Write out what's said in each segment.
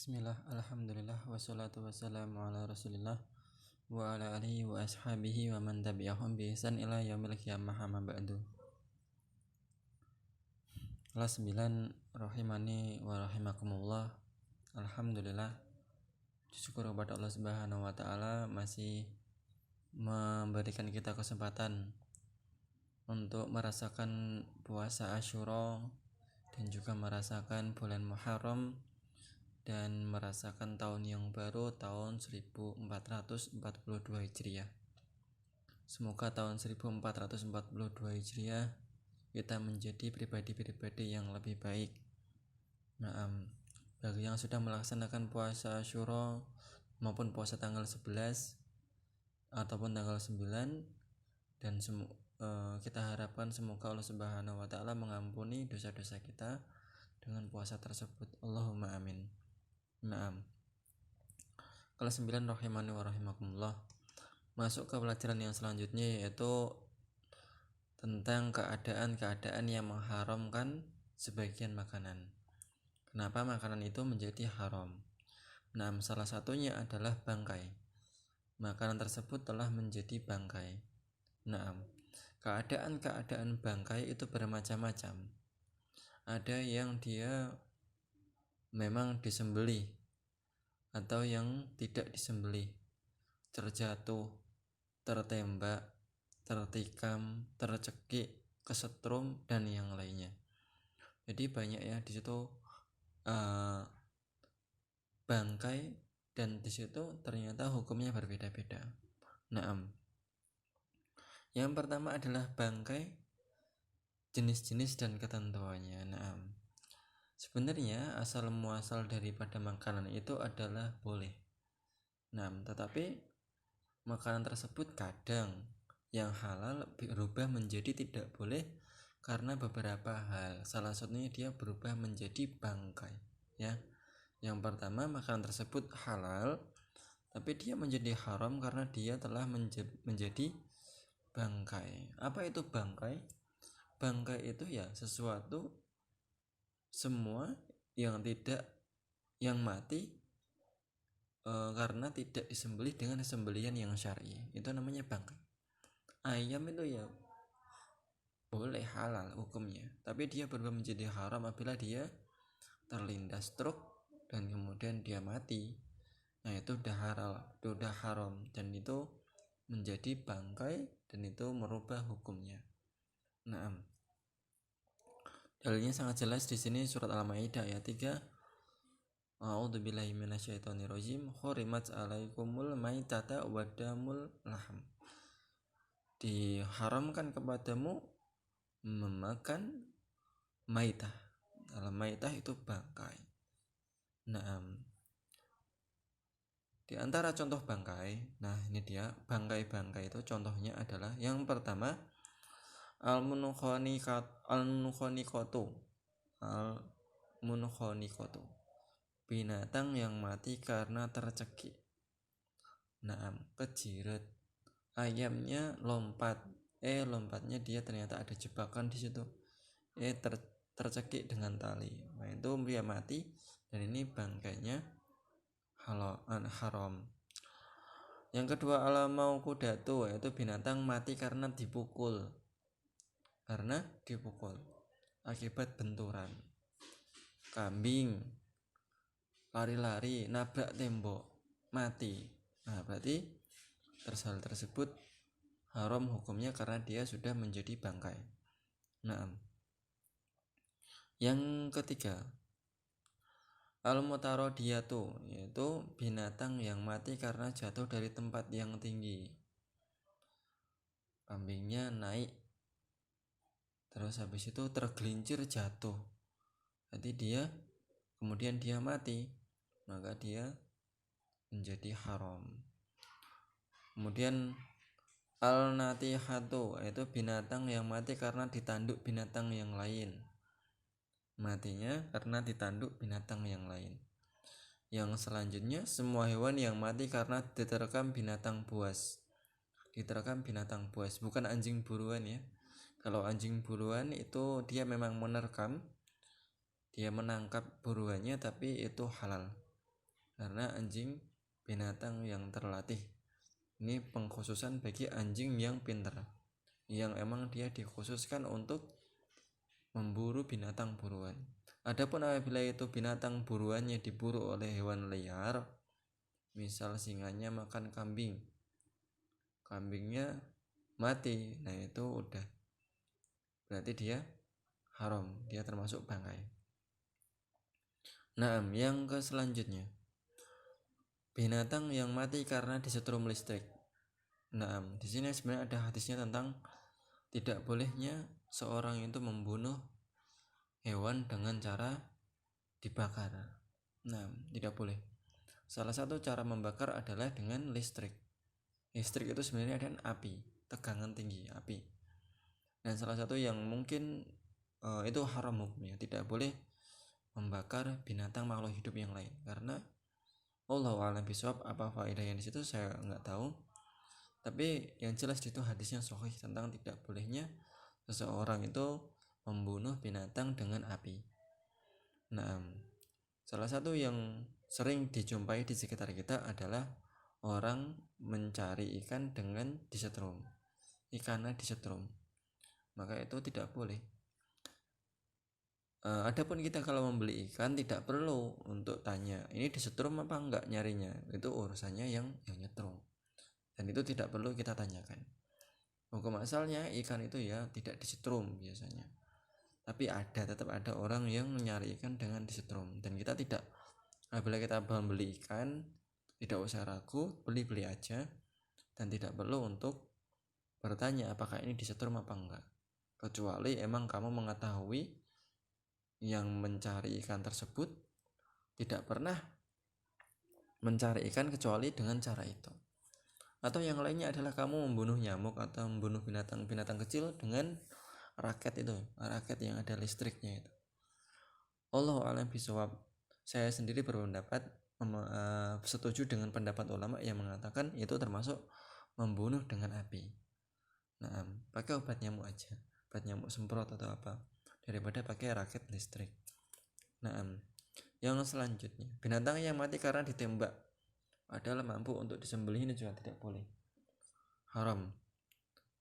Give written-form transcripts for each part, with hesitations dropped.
Bismillah, alhamdulillah, wassalatu wassalamu ala rasulillah wa ala alihi wa ashabihi wa man tabi'ahum bi ihsan ila yaumil qiyamah amma ba'du. Kelas 9 rahimani wa rahimakumullah. Alhamdulillah, syukur kepada Allah Subhanahu wa taala masih memberikan kita kesempatan untuk merasakan puasa Asyura dan juga merasakan bulan Muharram dan merasakan tahun yang baru, tahun 1442 Hijriah. Semoga tahun 1442 Hijriah kita menjadi pribadi-pribadi yang lebih baik. Bagi yang sudah melaksanakan puasa Asyura maupun puasa tanggal 11 ataupun tanggal 9, dan kita harapkan semoga Allah Subhanahu wa taala mengampuni dosa-dosa kita dengan puasa tersebut. Allahumma amin. Kelas 9 rahimani wa rahimakumullah. Masuk ke pelajaran yang selanjutnya, yaitu tentang keadaan-keadaan yang mengharamkan sebagian makanan. Kenapa makanan itu menjadi haram? Salah satunya adalah bangkai. Makanan tersebut telah menjadi bangkai. Keadaan-keadaan bangkai itu bermacam-macam. Ada yang dia memang disembelih atau yang tidak disembelih, terjatuh, tertembak, tertikam, tercekik, kesetrum, dan yang lainnya. Jadi banyak ya di situ bangkai, dan di situ ternyata hukumnya berbeda-beda. Yang pertama adalah bangkai, jenis-jenis dan ketentuannya. Sebenarnya asal muasal daripada makanan itu adalah boleh. Tetapi makanan tersebut kadang yang halal berubah menjadi tidak boleh karena beberapa hal. Salah satunya dia berubah menjadi bangkai. Ya. Yang pertama, makanan tersebut halal, tapi dia menjadi haram karena dia telah menjadi bangkai. Apa itu bangkai? Bangkai itu ya sesuatu, semua yang mati karena tidak disembelih dengan sembelihan yang syar'i, itu namanya bangkai. Ayam itu ya boleh halal hukumnya, tapi dia berubah menjadi haram apabila dia terlindas truk dan kemudian dia mati. Itu udah haram dan itu menjadi bangkai dan itu merubah hukumnya. Dalilnya sangat jelas di sini, surat Al-Maidah ayat 3. A'udzubillahi minasyaitonirrajim. Hurimat 'alaikumul maitata wadamul laham. Diharamkan kepadamu memakan maitah. Dalam maitah itu bangkai. Di antara contoh bangkai, ini dia bangkai-bangkai itu contohnya adalah yang pertama al-munkhaniqatu, binatang yang mati karena tercekik. Kejirat, ayamnya lompatnya dia ternyata ada jebakan di situ, tercekik dengan tali. Itu dia mati dan ini bangkainya haram. Yang kedua, al-mauqudatu, yaitu binatang mati karena dipukul akibat benturan. Kambing lari-lari nabrak tembok mati, berarti hal tersebut haram hukumnya karena dia sudah menjadi bangkai. Yang ketiga, al-mutaradiyatu, yaitu binatang yang mati karena jatuh dari tempat yang tinggi. Kambingnya naik, terus habis itu tergelincir jatuh, jadi kemudian dia mati, maka dia menjadi haram. Kemudian al-natihatu, yaitu binatang yang mati karena ditanduk binatang yang lain. Matinya karena ditanduk binatang yang lain. Yang selanjutnya, semua hewan yang mati karena diterkam binatang buas. Bukan anjing buruan ya. Kalau anjing buruan itu dia memang menerkam, dia menangkap buruannya, tapi itu halal. karena anjing binatang yang terlatih. Ini pengkhususan bagi anjing yang pintar, yang emang dia dikhususkan untuk memburu binatang buruan. Adapun apabila itu binatang buruannya diburu oleh hewan liar, misal singanya makan kambing, kambingnya mati, nah itu udah berarti dia haram, dia termasuk bangkai. Nah, yang ke selanjutnya, binatang yang mati karena disetrum listrik. Nah, di sini sebenarnya ada hadisnya tentang tidak bolehnya seorang itu membunuh hewan dengan cara dibakar. Nah, tidak boleh. Salah satu cara membakar adalah dengan listrik. Listrik itu sebenarnya ada api, tegangan tinggi api. Dan salah satu yang mungkin itu haram hukumnya, tidak boleh membakar binatang makhluk hidup yang lain, karena Allahu a'lam bishawab, apa faedah yang di situ saya nggak tahu. Tapi yang jelas itu hadisnya sahih tentang tidak bolehnya seseorang itu membunuh binatang dengan api. Nah, salah satu yang sering dijumpai di sekitar kita adalah orang mencari ikan dengan disetrum, ikannya disetrum, maka itu tidak boleh. Adapun kita kalau membeli ikan tidak perlu untuk tanya ini disetrum apa enggak, nyarinya itu urusannya yang nyetrum, dan itu tidak perlu kita tanyakan. Hukum asalnya ikan itu ya tidak disetrum biasanya, tapi tetap ada orang yang mencari ikan dengan disetrum, dan kita tidak, apabila kita membeli ikan tidak usah ragu, beli aja, dan tidak perlu untuk bertanya apakah ini disetrum apa enggak, kecuali emang kamu mengetahui yang mencari ikan tersebut tidak pernah mencari ikan kecuali dengan cara itu. Atau yang lainnya adalah kamu membunuh nyamuk atau membunuh binatang kecil dengan raket yang ada listriknya itu. Allahu a'lam bishawab. Saya sendiri berpendapat setuju dengan pendapat ulama yang mengatakan itu termasuk membunuh dengan api. Nah, pakai obat nyamuk aja, obat nyamuk semprot atau apa, daripada pakai raket listrik. Nah, yang selanjutnya, binatang yang mati karena ditembak adalah mampu untuk disembelih, ini juga tidak boleh, haram.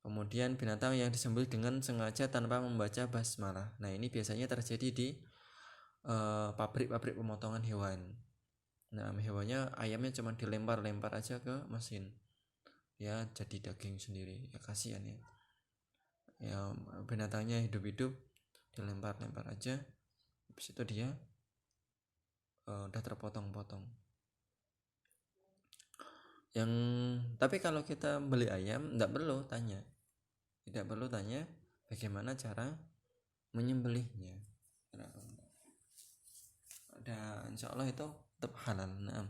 Kemudian binatang yang disembelih dengan sengaja tanpa membaca basmalah. Nah, ini biasanya terjadi di pabrik pemotongan hewan. Nah, hewannya, ayamnya cuma dilempar aja ke mesin, ya jadi daging sendiri, ya kasihan ya. Ya binatangnya hidup dilempar aja, habis itu dia udah terpotong-potong. Tapi kalau kita beli ayam tidak perlu tanya bagaimana cara menyembelihnya, dan insya Allah itu tetap halal. Nah,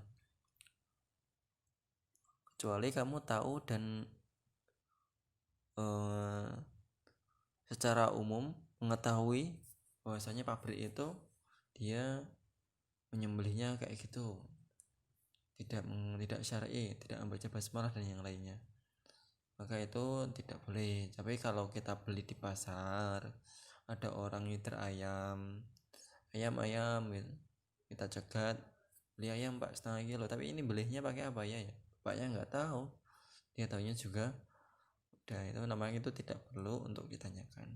kecuali kamu tahu dan secara umum mengetahui bahwasanya pabrik itu dia menyembelihnya kayak gitu, tidak syar'i, tidak membaca basmalah dan yang lainnya, maka itu tidak boleh. Tapi kalau kita beli di pasar, ada orang ngider ayam kita cegat, beli ayam Pak setengah kilo, tapi ini belinya pakai apa ya Paknya nggak tahu, dia tahunya juga udah, itu namanya itu tidak perlu untuk ditanyakan.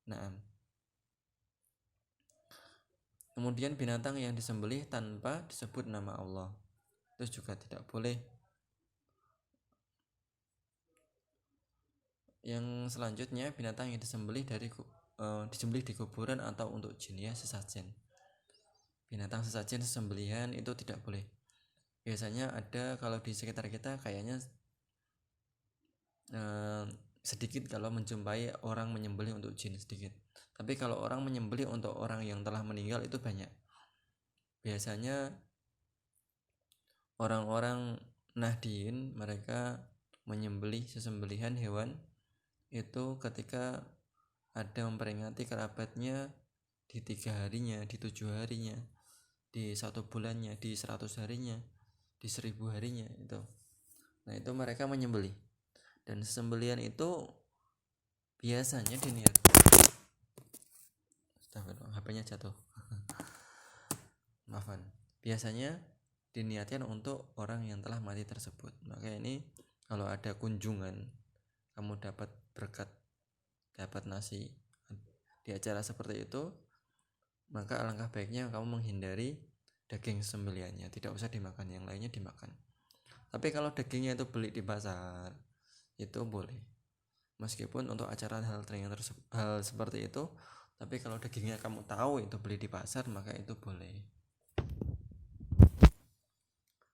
Nah, kemudian binatang yang disembelih tanpa disebut nama Allah itu juga tidak boleh. Yang selanjutnya, binatang yang disembelih di kuburan atau untuk jin, ya sesajen. Binatang sesajen sembelihan itu tidak boleh. Biasanya ada kalau di sekitar kita kayaknya sedikit kalau menjumpai orang menyembelih untuk jin, sedikit. Tapi kalau orang menyembelih untuk orang yang telah meninggal itu banyak. Biasanya orang-orang Nahdien mereka menyembelih sesembelihan hewan itu ketika ada memperingati kerabatnya di 3 harinya, di 7 harinya, di 1 bulannya, di 100 harinya, di 1000 harinya itu. Nah, itu mereka menyembelih, dan sesembelihan itu biasanya diniat. HP-nya jatuh. Maafan. Biasanya diniatkan untuk orang yang telah mati tersebut. Maka ini kalau ada kunjungan, kamu dapat berkat, dapat nasi di acara seperti itu, maka alangkah baiknya kamu menghindari daging sembelihannya, tidak usah dimakan, yang lainnya dimakan. Tapi kalau dagingnya itu beli di pasar, itu boleh, meskipun untuk acara hal seperti itu. Tapi kalau dagingnya kamu tahu itu beli di pasar, maka itu boleh.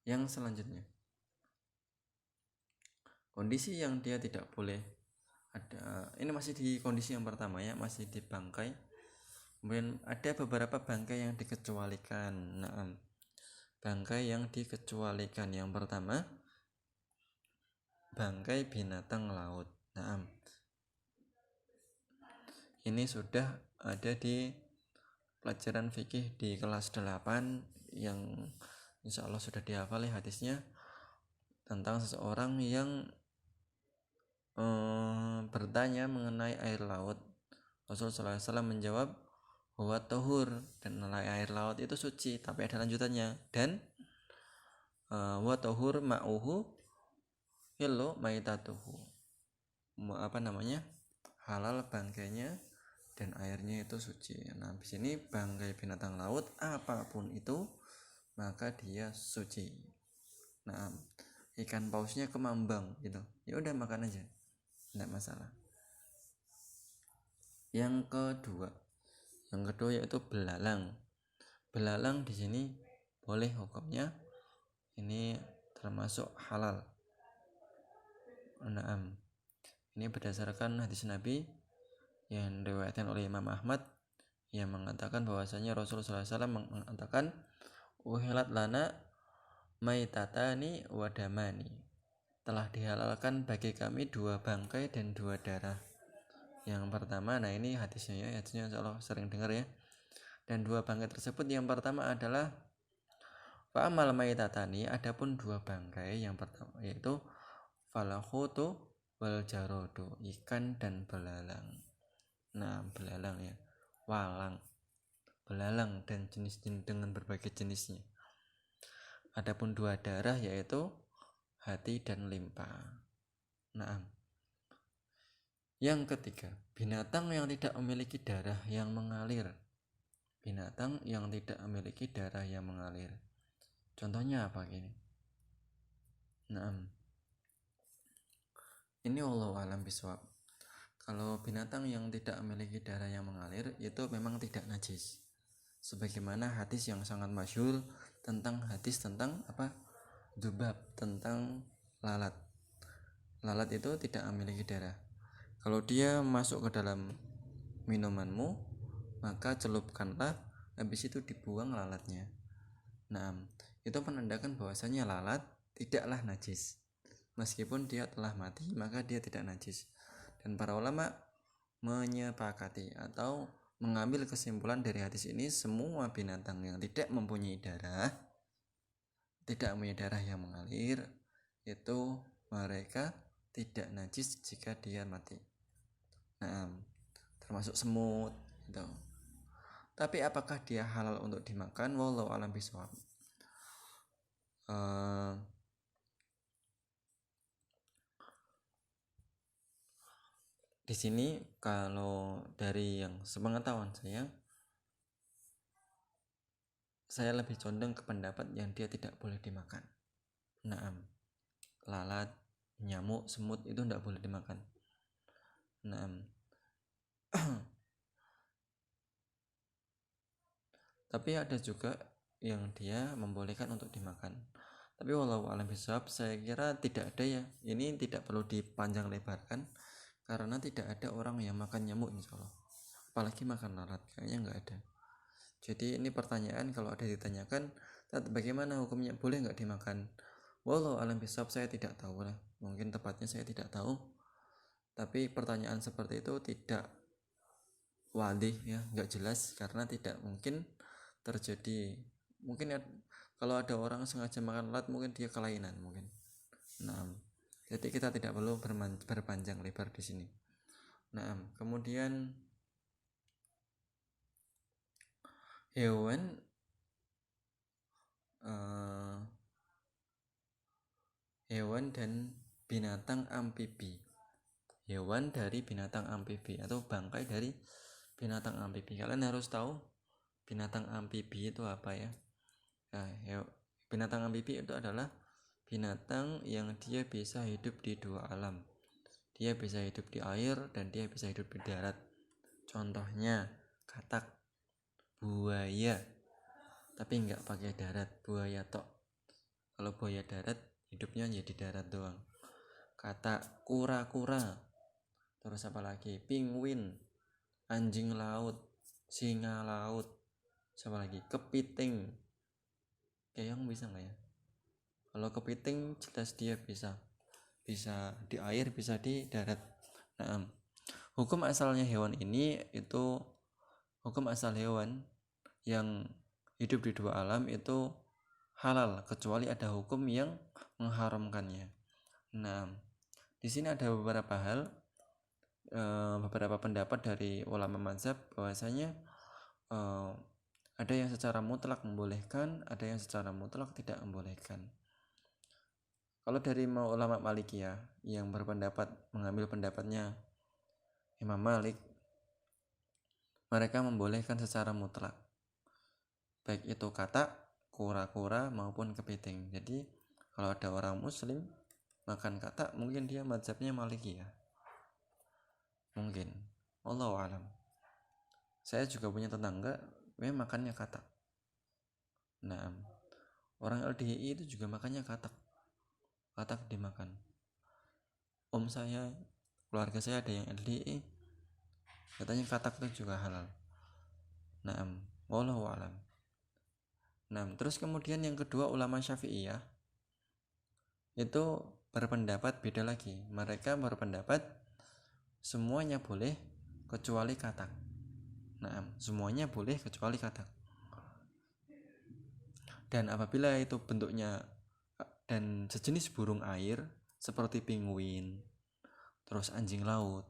Yang selanjutnya, kondisi yang dia tidak boleh ada, ini masih di kondisi yang pertama ya, masih di bangkai. Kemudian ada beberapa bangkai yang dikecualikan. Nah, bangkai yang dikecualikan yang pertama, bangkai binatang laut. Nah, ini sudah ada di pelajaran fikih di kelas 8 yang insya Allah sudah dihafal ya hadisnya, tentang seseorang yang bertanya mengenai air laut. Rasulullah SAW menjawab huwa tahur, dan air laut itu suci, tapi ada lanjutannya, dan wa tahur ma'uhu hillu maitatuhu, halal bangkainya dan airnya itu suci. Nah, di sini bangkai binatang laut apapun itu maka dia suci. Nah, ikan pausnya kemambang gitu, ya udah makan aja, tidak masalah. Yang kedua yaitu belalang. Belalang di sini boleh hukumnya, ini termasuk halal. Naam. Ini berdasarkan hadis Nabi yang diriwayatkan oleh Imam Ahmad yang mengatakan bahwasanya Rasulullah SAW mengatakan uhilat lana maitatani wadamani, telah dihalalkan bagi kami 2 bangkai dan 2 darah. Yang pertama, nah ini hadisnya ya, hadisnya insyaallah sering dengar ya. Dan 2 bangkai tersebut, yang pertama adalah fa'amal maitatani, adapun 2 bangkai yang pertama yaitu falahutu wal jarodu, ikan dan belalang. Nah, belalang ya, walang, belalang dan jenis dengan berbagai jenisnya. Adapun 2 darah yaitu hati dan limpa. Nah, yang ketiga, binatang yang tidak memiliki darah yang mengalir. Binatang yang tidak memiliki darah yang mengalir. Contohnya apa gini? Nah, ini wallahu alam bisawab. Kalau binatang yang tidak memiliki darah yang mengalir itu memang tidak najis. Sebagaimana hadis yang sangat masyhur tentang dzubab, tentang lalat. Lalat itu tidak memiliki darah. Kalau dia masuk ke dalam minumanmu, maka celupkanlah, habis itu dibuang lalatnya. Nah, itu menandakan bahwasanya lalat tidaklah najis. Meskipun dia telah mati, maka dia tidak najis. Dan para ulama menyepakati atau mengambil kesimpulan dari hadis ini, semua binatang yang tidak mempunyai darah yang mengalir, itu mereka tidak najis jika dia mati. Nah, termasuk semut gitu. Tapi apakah dia halal untuk dimakan? Wallahu a'lam bishawab. Di sini kalau dari yang sepengetahuan saya lebih condong ke pendapat yang dia tidak boleh dimakan. Naam, lalat, nyamuk, semut itu tidak boleh dimakan. Naam. Tapi ada juga yang dia membolehkan untuk dimakan. Tapi walau alam bisawab, saya kira tidak ada ya. Ini tidak perlu dipanjang lebarkan, karena tidak ada orang yang makan nyamuk insyaallah. Apalagi makan lalat, kayaknya nggak ada. Jadi ini pertanyaan kalau ada ditanyakan, bagaimana hukumnya, boleh nggak dimakan? Walau alam bisawab, saya tidak tahu lah. Mungkin tepatnya saya tidak tahu. Tapi pertanyaan seperti itu tidak wadih ya, nggak jelas, karena tidak mungkin terjadi. Mungkin ya, kalau ada orang sengaja makan lalat, mungkin dia kelainan mungkin. Nah, jadi kita tidak perlu berpanjang lebar di sini. Nah, kemudian hewan hewan dan binatang amfibi. Hewan dari binatang amfibi atau bangkai dari binatang amfibi. Kalian harus tahu binatang amfibi itu apa ya? Nah, binatang amfibi itu adalah binatang yang dia bisa hidup di dua alam. Dia bisa hidup di air dan dia bisa hidup di darat. Contohnya katak, buaya, tapi nggak pakai darat, buaya tok. Kalau buaya darat hidupnya jadi darat doang. Katak, kura-kura, terus apa lagi, penguin, anjing laut, singa laut, siapa lagi, kepiting. Keong bisa nggak ya? Kalau kepiting jelas dia bisa di air, bisa di darat. Nah, hukum asalnya hewan ini itu, hukum asal hewan yang hidup di dua alam itu halal, kecuali ada hukum yang mengharamkannya. Nah, di sini ada beberapa hal, beberapa pendapat dari ulama mazhab bahwasanya ada yang secara mutlak membolehkan, ada yang secara mutlak tidak membolehkan. Kalau dari ulama Malikiyah yang berpendapat, mengambil pendapatnya Imam Malik, mereka membolehkan secara mutlak, baik itu katak, kura-kura maupun kepiting. Jadi kalau ada orang muslim makan katak, mungkin dia mazhabnya Malikiyah, mungkin, wallahu alam. Saya juga punya tetangga memang makannya katak. Nah, orang LDI itu juga makannya katak dimakan. Om saya, keluarga saya ada yang LDI, katanya katak itu juga halal. Nah, wallahu alam. Nah, terus kemudian yang kedua, ulama Syafi'iyah itu berpendapat beda lagi. Mereka berpendapat semuanya boleh kecuali katak. Nah, semuanya boleh kecuali katak. Dan apabila itu bentuknya dan sejenis burung air seperti penguin, terus anjing laut,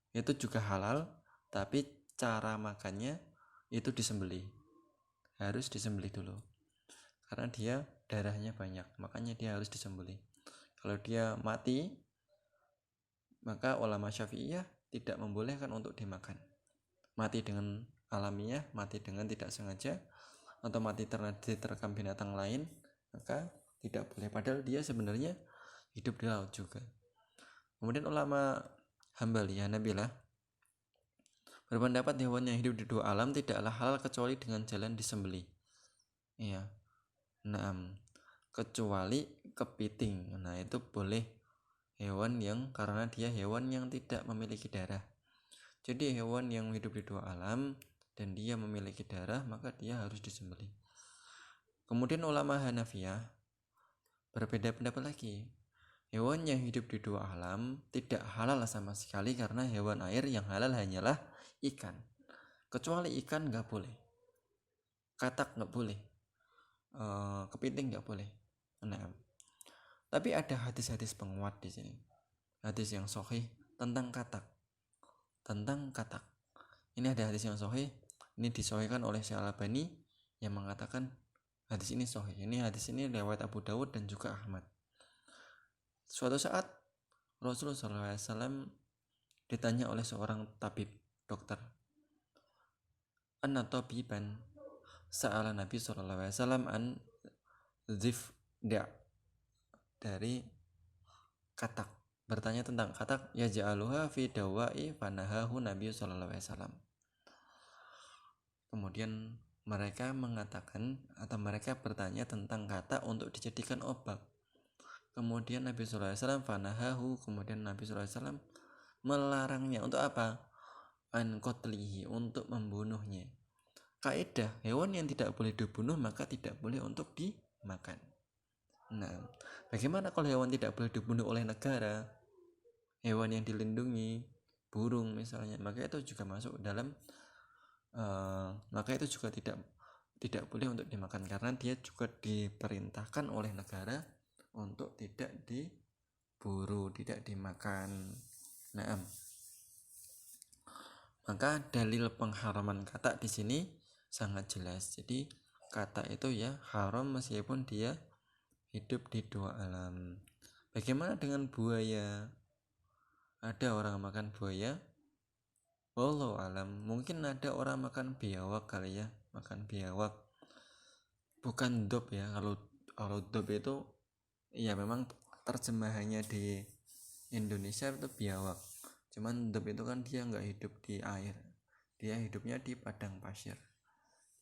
itu juga halal, tapi cara makannya itu disembelih. Harus disembelih dulu. Karena dia darahnya banyak, makanya dia harus disembelih. Kalau dia mati, maka ulama Syafi'iyah tidak membolehkan untuk dimakan. Mati dengan alamiah, mati dengan tidak sengaja, atau mati diterkam binatang lain, maka tidak boleh. Padahal dia sebenarnya hidup di laut juga. Kemudian ulama Hambali, Hanabilah, berpendapat hewan yang hidup di dua alam tidaklah halal kecuali dengan jalan disembelih. Iya. Nah, kecuali kepiting. Nah, itu boleh hewan yang, karena dia hewan yang tidak memiliki darah. Jadi hewan yang hidup di dua alam dan dia memiliki darah, maka dia harus disembelih. Kemudian ulama Hanafiyah berbeda pendapat lagi. Hewan yang hidup di dua alam tidak halal sama sekali, karena hewan air yang halal hanyalah ikan. Kecuali ikan nggak boleh, katak nggak boleh, kepiting nggak boleh. Nah, tapi ada hadis-hadis penguat di sini, hadis yang sahih tentang katak. Ini ada hadis yang sahih, ini disahihkan oleh Syekh Al-Albani yang mengatakan hadis ini sahih. Ini hadis ini riwayat Abu Dawud dan juga Ahmad. Suatu saat Rasulullah SAW ditanya oleh seorang tabib, dokter, anna tabiban sa'ala Nabi SAW an zifda, dari katak, bertanya tentang katak, ya ja'aluha fi dawai fanahahu Nabi SAW. Kemudian mereka mengatakan, atau mereka bertanya tentang katak untuk dijadikan obat. Kemudian Nabi SAW fanahahu, kemudian Nabi SAW melarangnya. Untuk apa? An qatlihi, untuk membunuhnya. Kaidah, hewan yang tidak boleh dibunuh maka tidak boleh untuk dimakan. Nah, bagaimana kalau hewan tidak boleh dibunuh oleh negara, hewan yang dilindungi, burung misalnya, maka itu juga masuk dalam maka itu juga tidak boleh untuk dimakan, karena dia juga diperintahkan oleh negara untuk tidak diburu, tidak dimakan. Nah, maka dalil pengharaman katak di sini sangat jelas. Jadi katak itu ya haram meskipun dia hidup di dua alam. Bagaimana dengan buaya? Ada orang makan buaya? Wallahu alam. Mungkin ada orang makan biawak kali ya, makan biawak. Bukan dop ya. Kalau dop itu ya memang terjemahannya di Indonesia itu biawak. Cuman dop itu kan dia nggak hidup di air. Dia hidupnya di padang pasir.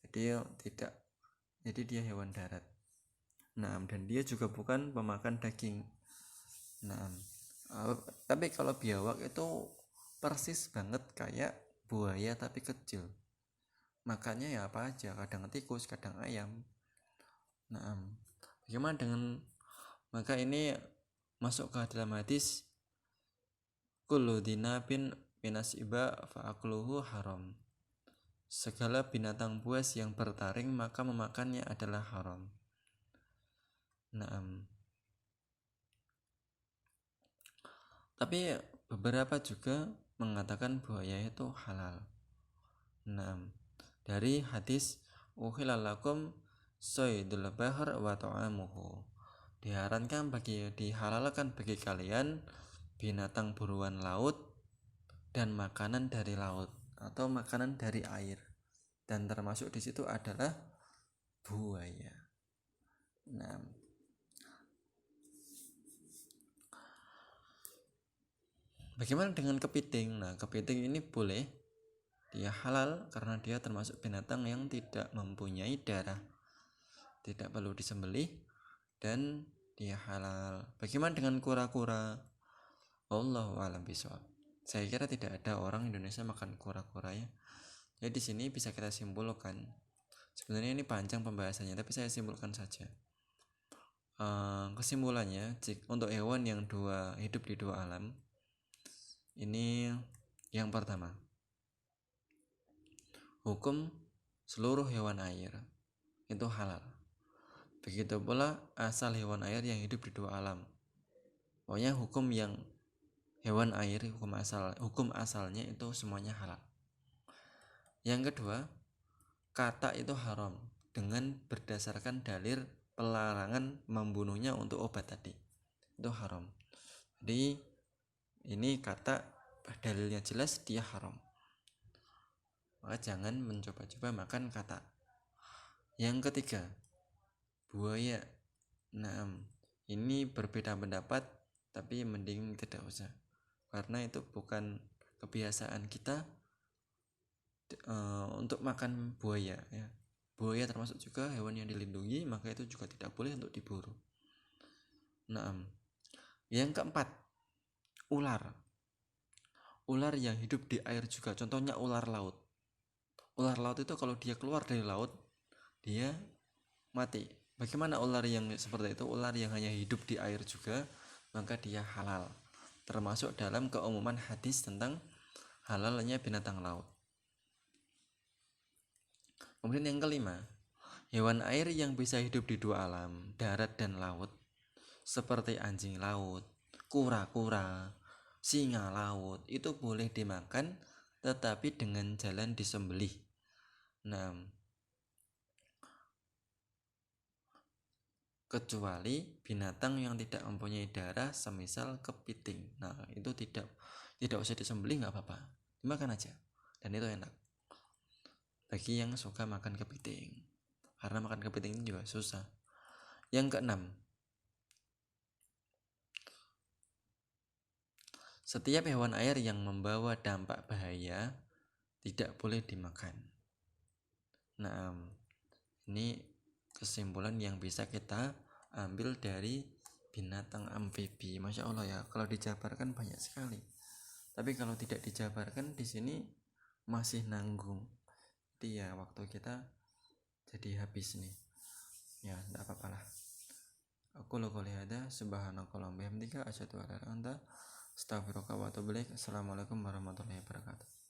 Jadi dia hewan darat. Nah, dan dia juga bukan pemakan daging. Nah, tapi kalau biawak itu persis banget kayak buaya tapi kecil. Makannya ya apa aja, kadang tikus, kadang ayam. Nah, bagaimana dengan maka ini masuk ke dalam hadis kullu dinabin minasiba fa'akluhu haram. Segala binatang buas yang bertaring maka memakannya adalah haram. Nah, tapi beberapa juga mengatakan buaya itu halal. Nah, dari hadis uhilalakum soydul bahar wa ta'amuhu, dihalalkan bagi kalian binatang buruan laut dan makanan dari laut atau makanan dari air, dan termasuk di situ adalah buaya. Nah, bagaimana dengan kepiting? Nah, kepiting ini boleh, dia halal karena dia termasuk binatang yang tidak mempunyai darah, tidak perlu disembelih, dan dia halal. Bagaimana dengan kura-kura? Wallahu a'lam bishawab. Saya kira tidak ada orang Indonesia makan kura-kura ya. Jadi di sini bisa kita simpulkan. Sebenarnya ini panjang pembahasannya, tapi saya simpulkan saja. Kesimpulannya, untuk hewan yang hidup di dua alam, ini yang pertama, hukum seluruh hewan air itu halal. Begitu pula asal hewan air yang hidup di dua alam. Pokoknya hukum yang hewan air, hukum asalnya itu semuanya halal. Yang kedua, kata itu haram dengan berdasarkan dalil pelarangan membunuhnya untuk obat tadi. Itu haram. Jadi ini kata dalilnya jelas dia haram. Maka jangan mencoba-coba makan kata. Yang ketiga, buaya. Nah, ini berbeda pendapat, tapi mending tidak usah, karena itu bukan kebiasaan kita untuk makan buaya ya. Buaya termasuk juga hewan yang dilindungi, maka itu juga tidak boleh untuk diburu. Nah, yang keempat, ular yang hidup di air juga, contohnya ular laut. Ular laut itu kalau dia keluar dari laut dia mati. Bagaimana ular yang seperti itu? Ular yang hanya hidup di air juga, maka dia halal, termasuk dalam keumuman hadis tentang halalnya binatang laut. Kemudian yang kelima, hewan air yang bisa hidup di dua alam, darat dan laut, seperti anjing laut, kura-kura, singa laut, itu boleh dimakan tetapi dengan jalan disembelih. Nah, kecuali binatang yang tidak mempunyai darah, semisal kepiting. Nah, itu tidak usah disembelih, nggak apa-apa, dimakan aja, dan itu enak bagi yang suka makan kepiting, karena makan kepiting ini juga susah. Yang keenam, setiap hewan air yang membawa dampak bahaya tidak boleh dimakan. Nah, ini kesimpulan yang bisa kita ambil dari binatang amfibi. Masya Allah ya, kalau dijabarkan banyak sekali, tapi kalau tidak dijabarkan di sini masih nanggung. Jadi ya waktu kita jadi habis nih ya, tidak apa-apa lah. Aku qouli hadza subhanakallahumma bihamdika asyhadu an la ilaha illa anta astaghfiruka wa atubu ilaik. Assalamualaikum warahmatullahi wabarakatuh.